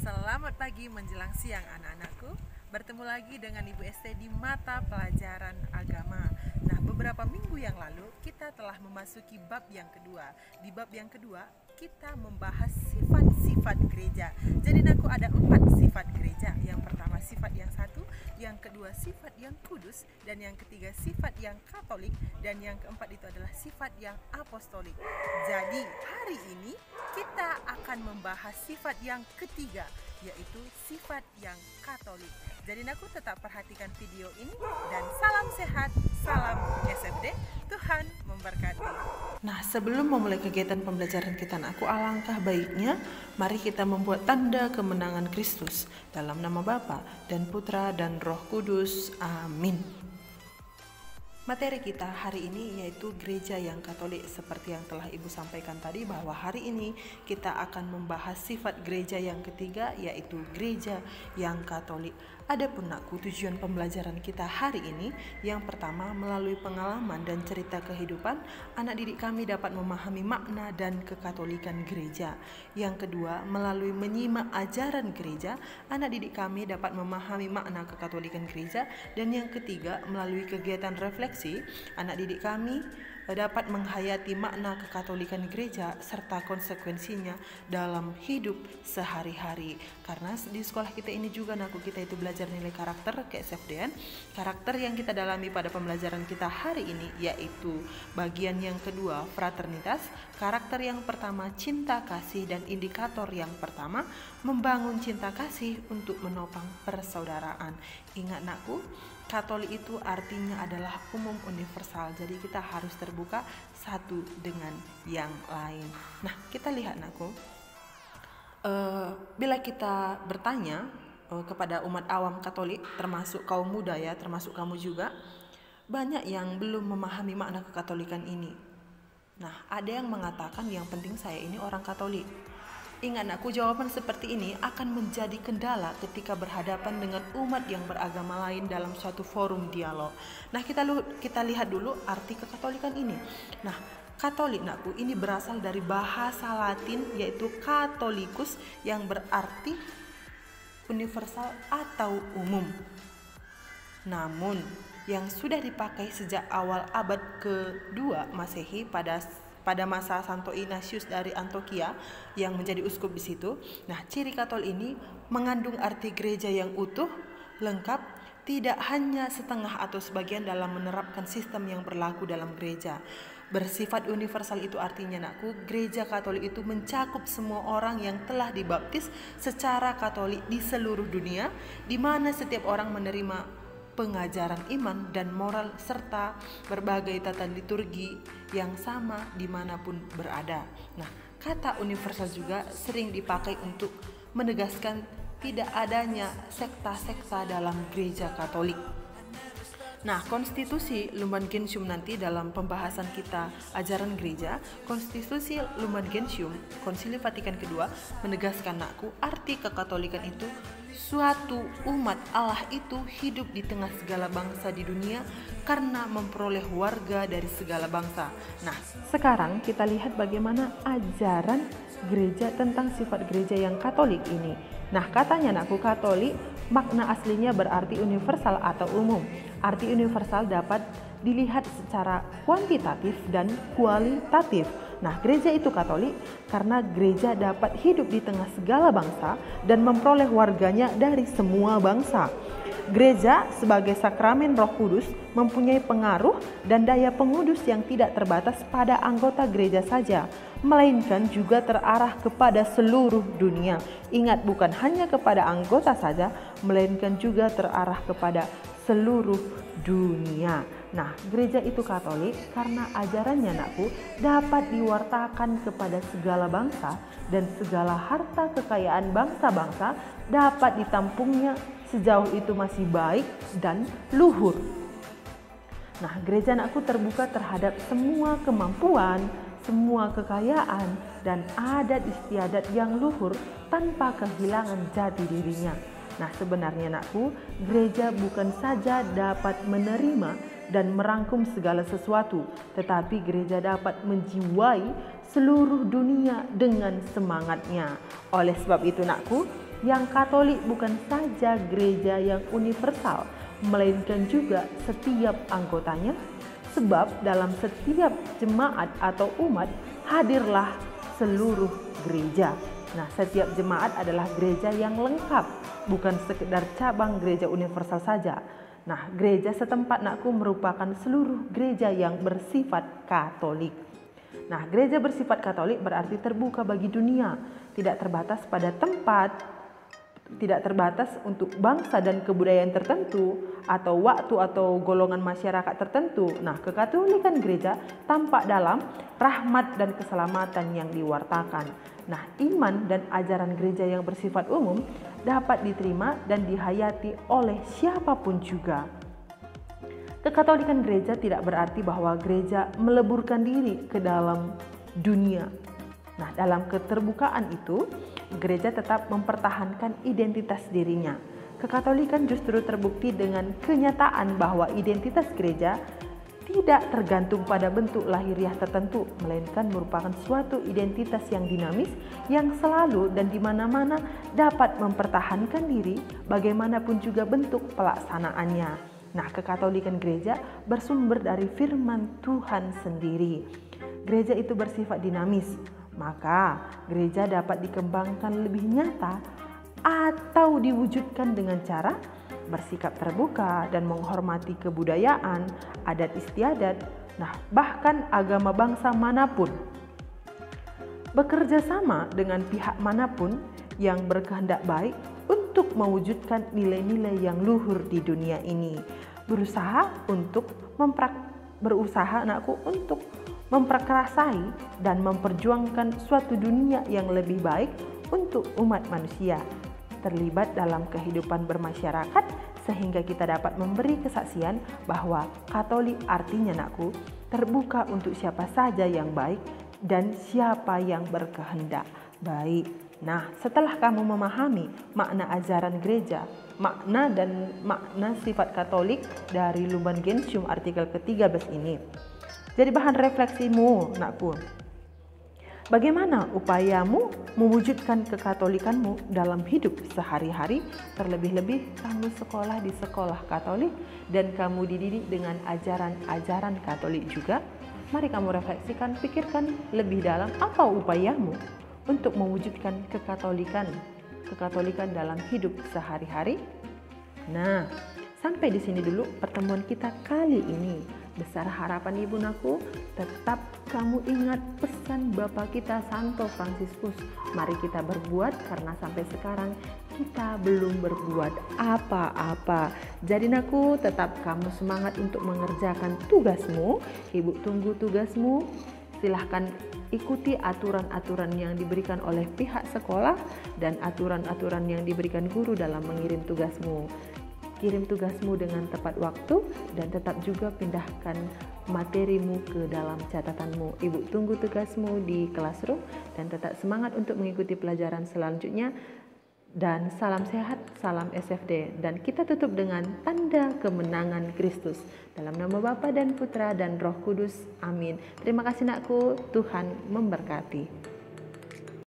Selamat pagi menjelang siang anak-anakku. Bertemu lagi dengan Ibu Este di mata pelajaran agama. Nah, beberapa minggu yang lalu kita telah memasuki bab yang kedua. Di bab yang kedua kita membahas sifat-sifat gereja. Jadi aku ada 4 sifat gereja. Yang pertama sifat yang satu, yang kedua sifat yang kudus, dan yang ketiga sifat yang katolik, dan yang keempat itu adalah sifat yang apostolik. Jadi hari ini kita akan membahas sifat yang ketiga, yaitu sifat yang katolik. Jadi aku tetap perhatikan video ini dan salam sehat, salam SFD, Tuhan memberkati. Nah, sebelum memulai kegiatan pembelajaran kita, aku alangkah baiknya mari kita membuat tanda kemenangan Kristus dalam nama Bapa dan Putra dan Roh Kudus. Amin. Materi kita hari ini yaitu gereja yang katolik. Seperti yang telah Ibu sampaikan tadi bahwa hari ini kita akan membahas sifat gereja yang ketiga, yaitu gereja yang katolik. Adapun tujuan pembelajaran kita hari ini, yang pertama melalui pengalaman dan cerita kehidupan, anak didik kami dapat memahami makna dan kekatolikan gereja. Yang kedua, melalui menyimak ajaran gereja, anak didik kami dapat memahami makna kekatolikan gereja. Dan yang ketiga, melalui kegiatan refleksi, anak didik kami dapat menghayati makna kekatolikan gereja serta konsekuensinya dalam hidup sehari-hari. Karena di sekolah kita ini juga kita itu belajar nilai karakter ke-SFD-an. Karakter yang kita dalami pada pembelajaran kita hari ini yaitu bagian yang kedua, fraternitas. Karakter yang pertama, cinta kasih, dan indikator yang pertama, membangun cinta kasih untuk menopang persaudaraan. Ingat Katolik itu artinya adalah umum universal. Jadi kita harus terbuka satu dengan yang lain. Nah, kita lihat bila kita bertanya kepada umat awam Katolik, termasuk kaum muda ya, termasuk kamu juga, banyak yang belum memahami makna kekatolikan ini. Nah, ada yang mengatakan yang penting saya ini orang Katolik. Ingat jawaban seperti ini akan menjadi kendala ketika berhadapan dengan umat yang beragama lain dalam suatu forum dialog. Nah, kita lihat dulu arti kekatolikan ini. Nah, Katolik ini berasal dari bahasa Latin yaitu Catholicus yang berarti universal atau umum. Namun, yang sudah dipakai sejak awal abad ke-2 Masehi pada masa Santo Ignatius dari Antioquia yang menjadi uskup di situ. Nah, ciri Katolik ini mengandung arti gereja yang utuh, lengkap, tidak hanya setengah atau sebagian dalam menerapkan sistem yang berlaku dalam gereja. Bersifat universal itu artinya gereja Katolik itu mencakup semua orang yang telah dibaptis secara Katolik di seluruh dunia, di mana setiap orang menerima pengajaran iman dan moral serta berbagai tata liturgi yang sama dimanapun berada. Nah, kata universal juga sering dipakai untuk menegaskan tidak adanya sekta-sekta dalam gereja Katolik. Nah, konstitusi Lumen Gentium nanti dalam pembahasan kita ajaran gereja, konstitusi Lumen Gentium Konsili Vatikan kedua menegaskan arti kekatolikan itu suatu umat Allah itu hidup di tengah segala bangsa di dunia karena memperoleh warga dari segala bangsa. Nah, sekarang kita lihat bagaimana ajaran gereja tentang sifat gereja yang Katolik ini. Nah, katanya Katolik makna aslinya berarti universal atau umum. Arti universal dapat dilihat secara kuantitatif dan kualitatif. Nah, gereja itu Katolik karena gereja dapat hidup di tengah segala bangsa dan memperoleh warganya dari semua bangsa. Gereja sebagai sakramen Roh Kudus mempunyai pengaruh dan daya pengudus yang tidak terbatas pada anggota gereja saja, melainkan juga terarah kepada seluruh dunia. Ingat, bukan hanya kepada anggota saja, melainkan juga terarah kepada seluruh dunia. Nah, gereja itu Katolik karena ajarannya dapat diwartakan kepada segala bangsa dan segala harta kekayaan bangsa-bangsa dapat ditampungnya sejauh itu masih baik dan luhur. Nah, gereja terbuka terhadap semua kemampuan, semua kekayaan, dan adat istiadat yang luhur tanpa kehilangan jati dirinya. Nah, sebenarnya gereja bukan saja dapat menerima dan merangkum segala sesuatu, tetapi gereja dapat menjiwai seluruh dunia dengan semangatnya. Oleh sebab itu nakku, yang Katolik bukan saja gereja yang universal, melainkan juga setiap anggotanya, sebab dalam setiap jemaat atau umat hadirlah seluruh gereja. Nah, setiap jemaat adalah gereja yang lengkap, bukan sekedar cabang gereja universal saja. Nah, gereja setempat nakku merupakan seluruh gereja yang bersifat Katolik. Nah, gereja bersifat Katolik berarti terbuka bagi dunia, tidak terbatas pada tempat, tidak terbatas untuk bangsa dan kebudayaan tertentu atau waktu atau golongan masyarakat tertentu. Nah, kekatolikan gereja tampak dalam rahmat dan keselamatan yang diwartakan. Nah, iman dan ajaran gereja yang bersifat umum dapat diterima dan dihayati oleh siapapun juga. Kekatolikan gereja tidak berarti bahwa gereja meleburkan diri ke dalam dunia. Nah, dalam keterbukaan itu, gereja tetap mempertahankan identitas dirinya. Kekatolikan justru terbukti dengan kenyataan bahwa identitas gereja tidak tergantung pada bentuk lahiriah tertentu, melainkan merupakan suatu identitas yang dinamis, yang selalu dan di mana-mana dapat mempertahankan diri bagaimanapun juga bentuk pelaksanaannya. Nah, kekatolikan gereja bersumber dari firman Tuhan sendiri. Gereja itu bersifat dinamis, maka gereja dapat dikembangkan lebih nyata atau diwujudkan dengan cara bersikap terbuka dan menghormati kebudayaan, adat istiadat, nah bahkan agama bangsa manapun. Bekerja sama dengan pihak manapun yang berkehendak baik untuk mewujudkan nilai-nilai yang luhur di dunia ini. Berusaha untuk memperkerasai dan memperjuangkan suatu dunia yang lebih baik untuk umat manusia, terlibat dalam kehidupan bermasyarakat sehingga kita dapat memberi kesaksian bahwa Katolik artinya nakku terbuka untuk siapa saja yang baik dan siapa yang berkehendak baik. Nah, setelah kamu memahami makna ajaran gereja, makna sifat Katolik dari Lumen Gentium artikel ke-13 ini, jadi bahan refleksimu, nakku. Bagaimana upayamu mewujudkan kekatolikanmu dalam hidup sehari-hari? Terlebih-lebih kamu sekolah di sekolah Katolik dan kamu dididik dengan ajaran-ajaran Katolik juga. Mari kamu refleksikan, pikirkan lebih dalam apa upayamu untuk mewujudkan kekatolikan dalam hidup sehari-hari. Nah, sampai di sini dulu pertemuan kita kali ini. Besar harapan ibu naku, tetap kamu ingat pesan Bapa kita Santo Fransiskus. Mari kita berbuat karena sampai sekarang kita belum berbuat apa-apa. Jadi naku, tetap kamu semangat untuk mengerjakan tugasmu. Ibu tunggu tugasmu. Silahkan ikuti aturan-aturan yang diberikan oleh pihak sekolah dan aturan-aturan yang diberikan guru dalam mengirim tugasmu. Kirim tugasmu dengan tepat waktu dan tetap juga pindahkan materimu ke dalam catatanmu. Ibu tunggu tugasmu di classroom dan tetap semangat untuk mengikuti pelajaran selanjutnya. Dan salam sehat, salam SFD. Dan kita tutup dengan tanda kemenangan Kristus. Dalam nama Bapa dan Putra dan Roh Kudus. Amin. Terima kasih nakku, Tuhan memberkati.